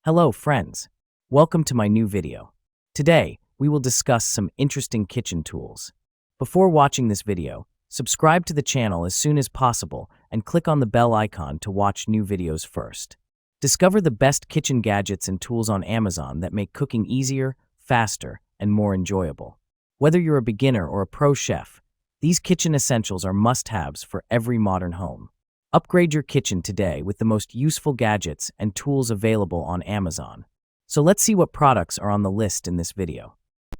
Hello friends, welcome to my new video. Today, we will discuss some interesting kitchen tools. Before watching this video, subscribe to the channel as soon as possible and click on the bell icon to watch new videos first. Discover the best kitchen gadgets and tools on Amazon that make cooking easier, faster, and more enjoyable. Whether you're a beginner or a pro chef, these kitchen essentials are must-haves for every modern home. Upgrade your kitchen today with the most useful gadgets and tools available on Amazon. So let's see what products are on the list in this video.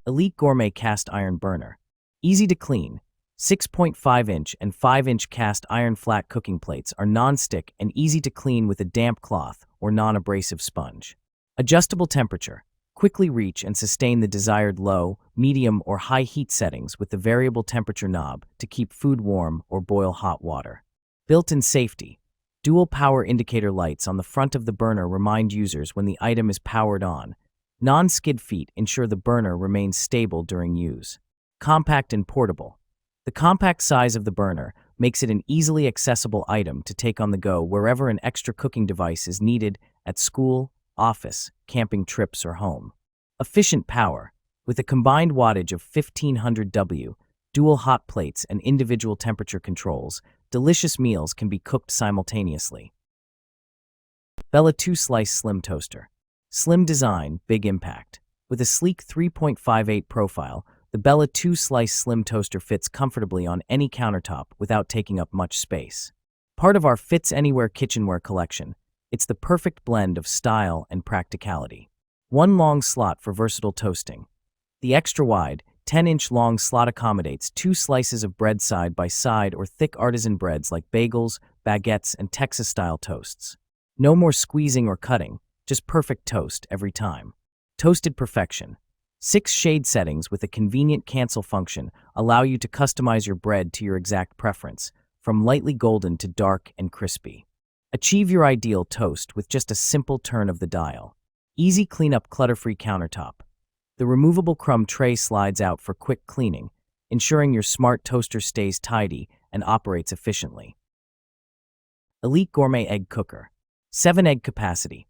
Elite Gourmet Cast Iron Burner. Easy to clean. 6.5-inch and 5-inch cast iron flat cooking plates are non-stick and easy to clean with a damp cloth or non-abrasive sponge. Adjustable temperature. Quickly reach and sustain the desired low, medium, or high heat settings with the variable temperature knob to keep food warm or boil hot water. Built-in safety. Dual power indicator lights on the front of the burner remind users when the item is powered on. Non-skid feet ensure the burner remains stable during use. Compact and portable. The compact size of the burner makes it an easily accessible item to take on the go wherever an extra cooking device is needed at school, office, camping trips, or home. Efficient power. With a combined wattage of 1500 W, dual hot plates, and individual temperature controls, delicious meals can be cooked simultaneously. Bella 2-Slice Slim Toaster. Slim design, big impact. With a sleek 3.58 profile, the Bella 2-Slice Slim Toaster fits comfortably on any countertop without taking up much space. Part of our Fits Anywhere kitchenware collection, it's the perfect blend of style and practicality. One long slot for versatile toasting. The extra-wide, 10-inch long slot accommodates 2 slices of bread side by side or thick artisan breads like bagels, baguettes, and Texas-style toasts. No more squeezing or cutting, just perfect toast every time. Toasted perfection. 6 shade settings with a convenient cancel function allow you to customize your bread to your exact preference, from lightly golden to dark and crispy. Achieve your ideal toast with just a simple turn of the dial. Easy cleanup, clutter-free countertop. The removable crumb tray slides out for quick cleaning, ensuring your smart toaster stays tidy and operates efficiently. Elite Gourmet Egg Cooker. 7-egg capacity.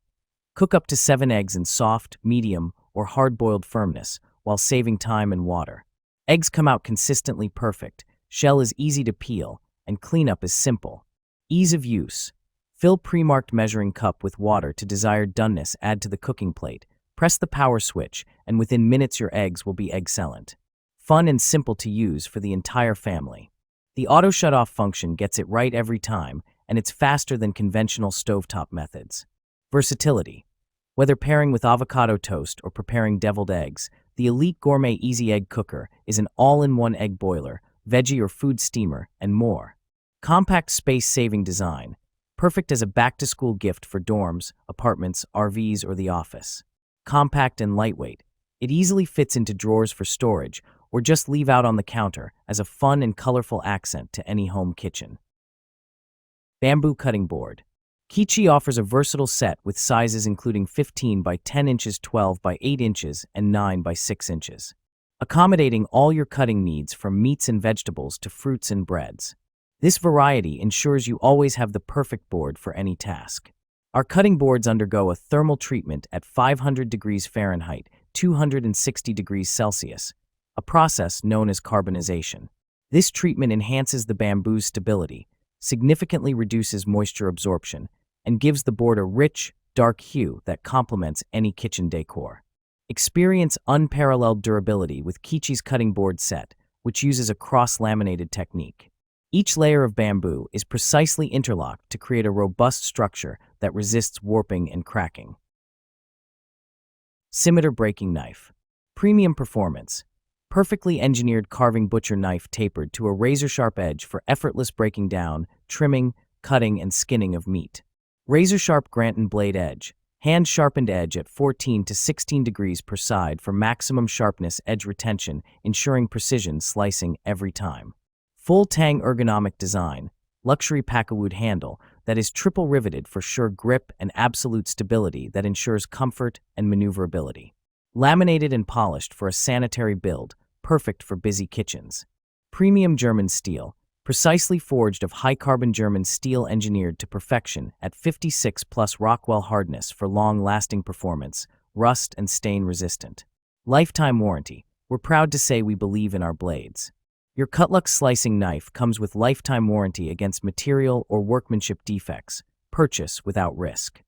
Cook up to 7 eggs in soft, medium, or hard-boiled firmness while saving time and water. Eggs come out consistently perfect, shell is easy to peel, and cleanup is simple. Ease of use. Fill pre-marked measuring cup with water to desired doneness, add to the cooking plate. Press the power switch, and within minutes your eggs will be excellent. Fun and simple to use for the entire family. The auto shut-off function gets it right every time, and it's faster than conventional stovetop methods. Versatility. Whether pairing with avocado toast or preparing deviled eggs, the Elite Gourmet Easy Egg Cooker is an all-in-one egg boiler, veggie or food steamer, and more. Compact space-saving design. Perfect as a back-to-school gift for dorms, apartments, RVs, or the office. Compact and lightweight. It easily fits into drawers for storage or just leave out on the counter as a fun and colorful accent to any home kitchen. Bamboo Cutting Board. Kichi offers a versatile set with sizes including 15 by 10 inches, 12 by 8 inches, and 9 by 6 inches. Accommodating all your cutting needs from meats and vegetables to fruits and breads. This variety ensures you always have the perfect board for any task. Our cutting boards undergo a thermal treatment at 500 degrees Fahrenheit, 260 degrees Celsius, a process known as carbonization. This treatment enhances the bamboo's stability, significantly reduces moisture absorption, and gives the board a rich, dark hue that complements any kitchen decor. Experience unparalleled durability with Kichi's cutting board set, which uses a cross-laminated technique. Each layer of bamboo is precisely interlocked to create a robust structure that resists warping and cracking. Cimeter Breaking Knife. Premium performance. Perfectly engineered carving butcher knife tapered to a razor-sharp edge for effortless breaking down, trimming, cutting, and skinning of meat. Razor-sharp Granton blade edge. Hand-sharpened edge at 14 to 16 degrees per side for maximum sharpness, edge retention, ensuring precision slicing every time. Full tang ergonomic design, luxury packawood handle that is triple riveted for sure grip and absolute stability that ensures comfort and maneuverability. Laminated and polished for a sanitary build, perfect for busy kitchens. Premium German steel, Precisely forged of high-carbon German steel engineered to perfection at 56 plus Rockwell hardness for long-lasting performance, rust and stain resistant. Lifetime warranty. We're proud to say we believe in our blades. Your Cutlux slicing knife comes with lifetime warranty against material or workmanship defects. Purchase without risk.